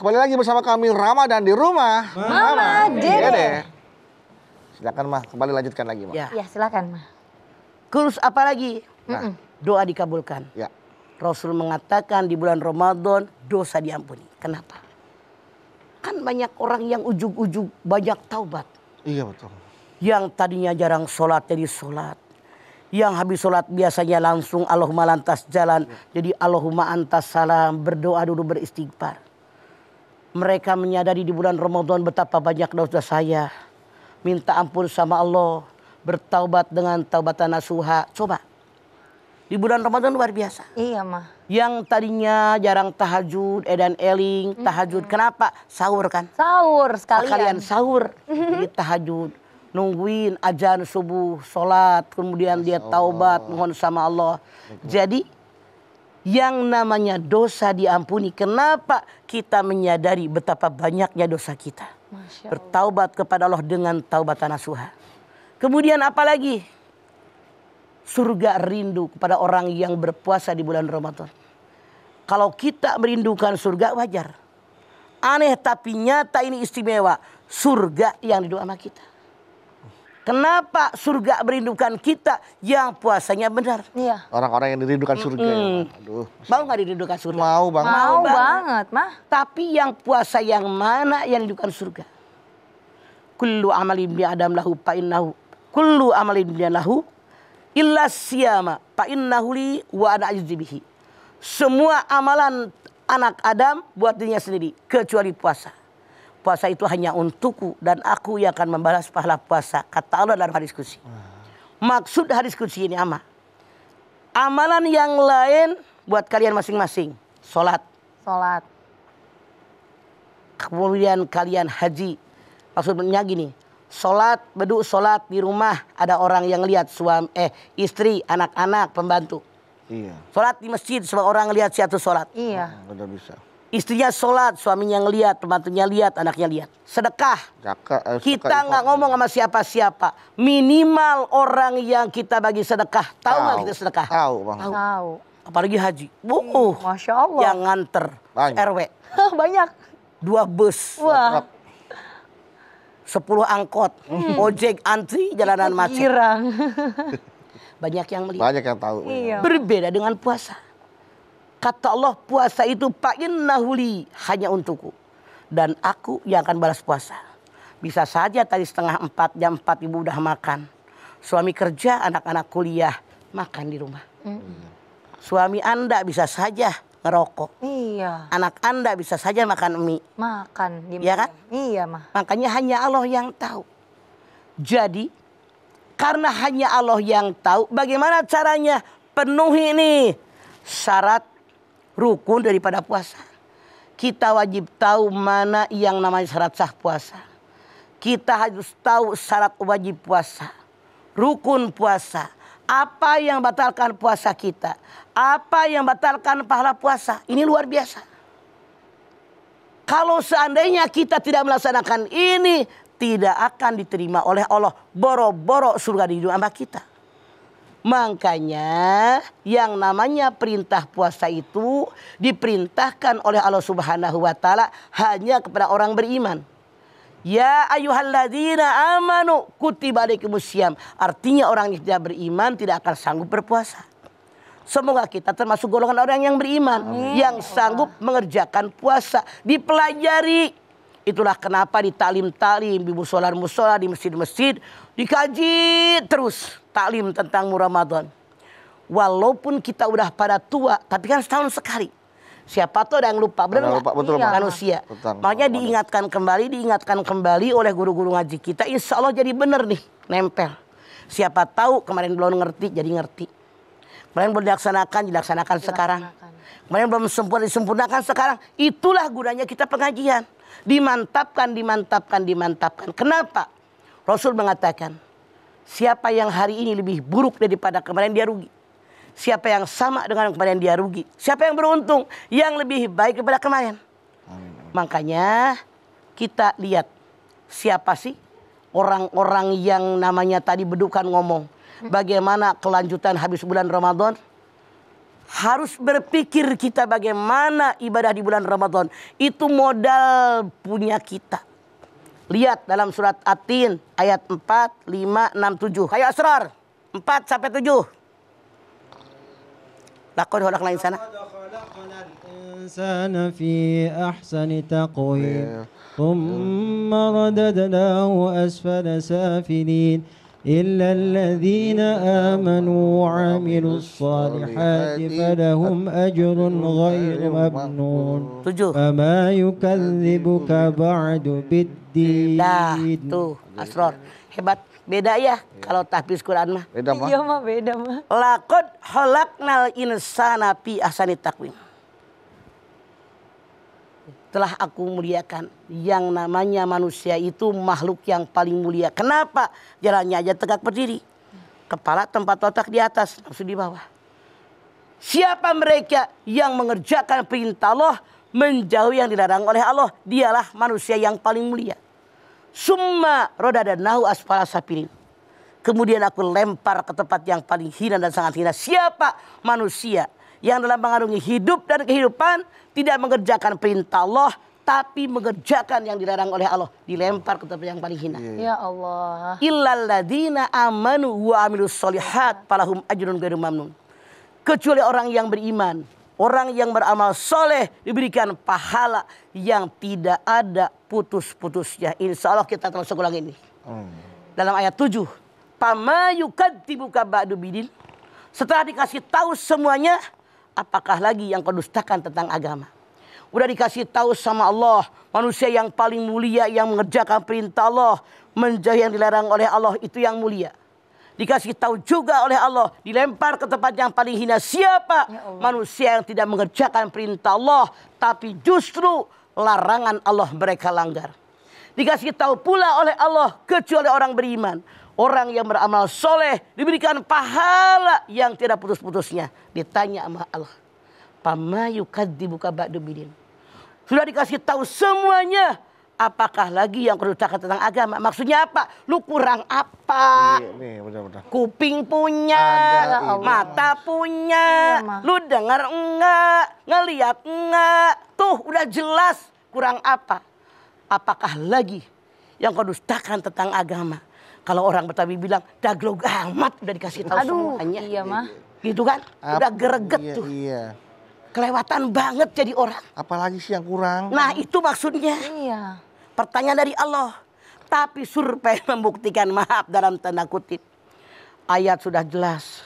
Kembali lagi bersama kami Ramadan di rumah Mama Dede. Silakan Mah, kembali lanjutkan lagi Mah. Ya silakan Mah. Terus apa lagi? Nah. Doa dikabulkan. Ya. Rasul mengatakan di bulan Ramadan dosa diampuni. Kenapa? Kan banyak orang yang ujug-ujug banyak taubat. Iya betul. Yang tadinya jarang sholat jadi sholat. Yang habis sholat biasanya langsung Allahumma lantas jalan. Jadi Allahumma antas salam, berdoa dulu beristighfar. Mereka menyadari di bulan Ramadan betapa banyak dosa saya. Minta ampun sama Allah. Bertaubat dengan taubatan nasuha. Coba. Di bulan Ramadan luar biasa. Iya Mah. Yang tadinya jarang tahajud, edan eling, tahajud. Kenapa? Sahur kan? Sahur Sekalian sekalian. sahur. Jadi tahajud. Nungguin ajan subuh, sholat, kemudian dia taubat, mohon sama Allah. Jadi yang namanya dosa diampuni. Kenapa kita menyadari betapa banyaknya dosa kita? Masya Allah. Bertaubat kepada Allah dengan taubatan nasuha. Kemudian apa lagi? Surga rindu kepada orang yang berpuasa di bulan Ramadan. Kalau kita merindukan surga wajar. Aneh tapi nyata ini istimewa. Surga yang didoa sama kita. Kenapa surga merindukan kita yang puasanya benar? Iya. Orang-orang yang dirindukan surga ya, Mah. Aduh. Mau nggak dirindukan surga? Mau banget. Mau banget Mah. Tapi yang puasa yang mana yang dirindukan surga? Kullu amalin ibni Adam lahu fa innahu. Kullu amalin ibni lahu illa siyama fa innahu li wa ana ajzi bihi. Semua amalan anak Adam buat dirinya sendiri kecuali puasa. Puasa itu hanya untukku dan aku yang akan membalas pahala puasa. Kata Allah dalam hadis qudsi. Maksud hadis qudsi ini apa? Amalan yang lain buat kalian masing-masing. Sholat. Sholat. Kemudian kalian haji. Maksudnya gini. Sholat, beduk sholat di rumah. Ada orang yang lihat suami, istri, anak-anak, pembantu. Iya. Sholat di masjid, semua orang lihat siatu sholat. Iya. Benar bisa. Istrinya sholat, suaminya ngeliat, pembantunya lihat, anaknya lihat. Sedekah. Kita nggak ngomong sama siapa-siapa. Minimal orang yang kita bagi sedekah. Tahu nggak kita sedekah? Tahu Bang. Tahu. Apalagi haji. Masya Allah. Yang nganter. Banyak. RW. Banyak. 2 bus. Wah. 10 angkot. Ojek antri, jalanan macet. Girang. Banyak yang melihat. Banyak yang tahu. Iya. Berbeda dengan puasa. Kata Allah puasa itu fa'innahu li, hanya untukku. Dan aku yang akan balas puasa. Bisa saja tadi 3:30 jam 4 ibu udah makan. Suami kerja, anak-anak kuliah, makan di rumah. Suami Anda bisa saja ngerokok. Iya. Anak Anda bisa saja makan mie. Makan. Iya kan? Iya Mah. Makanya hanya Allah yang tahu. Jadi karena hanya Allah yang tahu, bagaimana caranya penuhi nih syarat rukun daripada puasa. Kita wajib tahu mana yang namanya syarat sah puasa. Kita harus tahu syarat wajib puasa. Rukun puasa. Apa yang batalkan puasa kita. Apa yang batalkan pahala puasa. Ini luar biasa. Kalau seandainya kita tidak melaksanakan ini, tidak akan diterima oleh Allah. Boro-boro surga di dunia kita. Makanya yang namanya perintah puasa itu diperintahkan oleh Allah Subhanahu wa taala hanya kepada orang beriman. Ya ayyuhalladzina amanu kutiba alaikumusiyam. Artinya orang yang tidak beriman tidak akan sanggup berpuasa. Semoga kita termasuk golongan orang yang beriman. Yang sanggup mengerjakan puasa. Dipelajari. Itulah kenapa di taklim-taklim, di musola-musola, di masjid-masjid dikaji terus taklim tentang Ramadan. Walaupun kita udah pada tua, tapi kan setahun sekali. Siapa tuh ada yang lupa, benar nggak? Betul, Iya. Manusia. Betul. Makanya diingatkan kembali oleh guru-guru ngaji kita. Insya Allah jadi benar nih, nempel. Siapa tahu kemarin belum ngerti, jadi ngerti. Kemarin belum dilaksanakan sekarang. Kemarin belum disempurnakan sekarang. Itulah gunanya kita pengajian. Dimantapkan. Kenapa? Rasul mengatakan, siapa yang hari ini lebih buruk daripada kemarin dia rugi. Siapa yang sama dengan kemarin dia rugi. Siapa yang beruntung yang lebih baik daripada kemarin. Makanya kita lihat siapa sih orang-orang yang namanya tadi bedukan ngomong. Bagaimana kelanjutan habis bulan Ramadan. Harus berpikir kita bagaimana ibadah di bulan Ramadan. Itu modal punya kita. Lihat dalam surat At-Tin ayat 4, 5, 6, 7. Kayak Asrar 4 sampai 7. Lakon hodak lain sana. الإنسان في أحسن تقويم ثم رددناه أسفل سافلين إلا الذين آمنوا وعملوا الصالحات فلهم أجر غير ممنون فما يكذبك بعد بالدين. Dah, tuh Asrar hebat. Beda ya kalau tahfiz Quran mah. Beda mah. Iya mah beda mah. Laqad khalaqnal insana fi ahsani taqwim. Telah aku muliakan yang namanya manusia itu makhluk yang paling mulia. Kenapa? Jalannya aja tegak berdiri. Kepala tempat otak di atas, nafsu di bawah. Siapa mereka yang mengerjakan perintah Allah, menjauhi yang dilarang oleh Allah, dialah manusia yang paling mulia. Summa rodadanahu asfala safilin. Kemudian aku lempar ke tempat yang paling hina dan sangat hina. Siapa manusia yang dalam mengarungi hidup dan kehidupan tidak mengerjakan perintah Allah, tapi mengerjakan yang dilarang oleh Allah, dilempar ke tempat yang paling hina. Ya Allah. Illalladzina amanu wa amilus solihat falahum ajrun ghairu mamnun. Kecuali orang yang beriman, orang yang beramal soleh diberikan pahala yang tidak ada putus-putusnya. Insya Allah kita terus ulang ini. Dalam ayat 7. Pama yukadzibuka ba'du bidin. Setelah dikasih tahu semuanya, apakah lagi yang kau dustakan tentang agama? Udah dikasih tahu sama Allah, manusia yang paling mulia yang mengerjakan perintah Allah, menjauhi yang dilarang oleh Allah, itu yang mulia. Dikasih tahu juga oleh Allah, dilempar ke tempat yang paling hina. Siapa? Ya Allah. Manusia yang tidak mengerjakan perintah Allah, tapi justru larangan Allah mereka langgar. Dikasih tahu pula oleh Allah, kecuali orang beriman, orang yang beramal soleh diberikan pahala yang tidak putus-putusnya. Ditanya sama Allah, pama yukadzibuka ba'du bidin. Sudah dikasih tahu semuanya, apakah lagi yang kau dustakan tentang agama? Maksudnya apa? Lu kurang apa? Nih, benar-benar. Kuping punya, Ada, mata punya, Iya, Ma. lu dengar enggak, ngelihat enggak, tuh udah jelas kurang apa? Apakah lagi yang kau dustakan tentang agama? Kalau orang Betawi bilang daglog amat, udah dikasih tahu Aduh, semuanya. iya mah. Gitu kan? Udah gereget Iya, tuh. Iya. Kelewatan banget jadi orang. Apalagi sih yang kurang? Nah itu maksudnya. Iya. Pertanyaan dari Allah. Tapi survei membuktikan, maaf dalam tanda kutip. Ayat sudah jelas.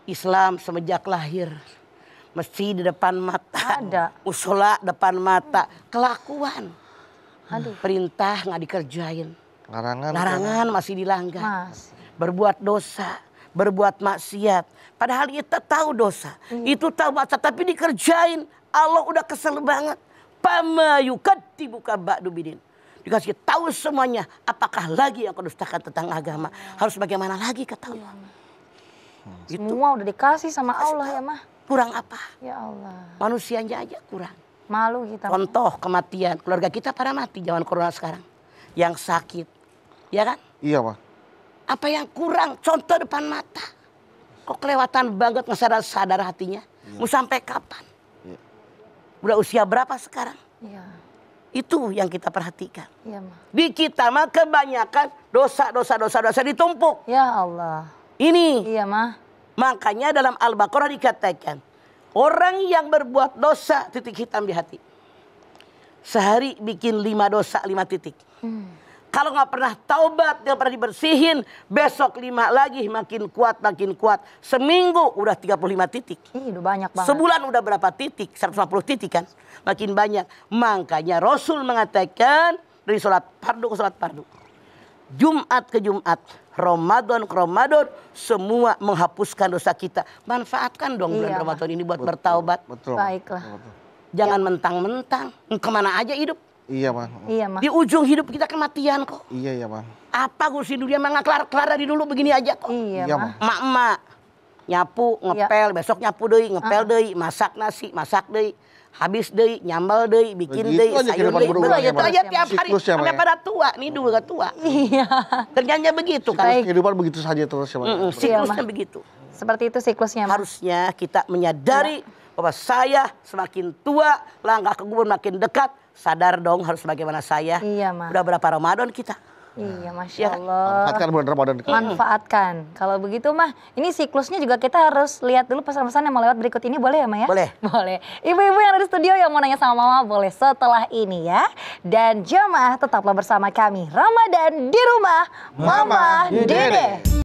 Islam semenjak lahir. Masjid di depan mata. Ada. Musola depan mata. Kelakuan. Aduh. Perintah nggak dikerjain. Larangan masih dilanggar. Mas. Berbuat dosa. Berbuat maksiat. Padahal kita tahu dosa. Itu tahu maksiat tapi dikerjain. Allah udah kesel banget. Pama yukadzibuka ba'du bidin. Dikasih tahu semuanya. Apakah lagi yang kau dustakan tentang agama? Harus bagaimana lagi kata Allah? Semua udah dikasih sama Allah ya mah. Kurang apa? Ya Allah. Manusianya aja kurang. Malu kita. Contoh kematian. Keluarga kita pada mati zaman corona sekarang. Yang sakit. Ya kan? Iya, Pak. Apa yang kurang? Contoh depan mata. Kok kelewatan banget ngesadar hatinya? Mau sampai kapan? Udah usia berapa sekarang? Iya. Itu yang kita perhatikan. Iya mah. Di kita mah kebanyakan dosa ditumpuk. Ya Allah. Ini Iya mah. makanya dalam Al-Baqarah dikatakan orang yang berbuat dosa titik hitam di hati. Sehari bikin 5 dosa 5 titik. Kalau nggak pernah taubat, nggak pernah dibersihin, besok 5 lagi makin kuat. Seminggu udah 35 titik. Ih, udah banyak banget. Sebulan udah berapa titik? 150 titik kan? Makin banyak. Makanya Rasul mengatakan dari sholat fardu ke sholat fardu. Jumat ke Jumat. Ramadan ke Ramadan. Semua menghapuskan dosa kita. Manfaatkan dong bulan Iya, Ramadan ini buat bertaubat. Betul. Baiklah. Jangan mentang-mentang. Kemana aja hidup. Iya, Pak. Iya mah. Di ujung hidup kita kematian kok. Iya, Pak. Apa ngurusin dunia mah nggak kelar dari dulu begini aja kok. Iya Iya, mah. Emak-emak nyapu, ngepel, besok nyapu deui, ngepel deui, masak nasi, masak deui, habis deui, nyambel deui, bikin Begitu deui, aja sayur kehidupan deui. berulang Begitu ya, Pak. aja tiap hari Siklus ya, Pak, sampai ya? pada tua, nih dulu gak tua. Iya. Ternyata begitu kan. Baik. Kehidupan begitu saja terus ya, Pak. Siklusnya begitu. Seperti itu siklusnya, Ma. Harusnya kita menyadari bahwa saya semakin tua, langkah ke kubur makin dekat. Sadar dong harus bagaimana saya. Iya, Ma. Udah berapa Ramadan kita? Iya, Masya Ya. Allah. Manfaatkan bulan Ramadan. Manfaatkan. Kalau begitu mah, ini siklusnya juga kita harus lihat dulu pesan-pesan yang mau lewat berikut ini, boleh ya, Ma ya? Boleh. Boleh. Ibu-ibu yang ada di studio yang mau nanya sama Mama, boleh setelah ini ya. Dan jamaah tetaplah bersama kami. Ramadan di rumah, Mama Dede. Dede.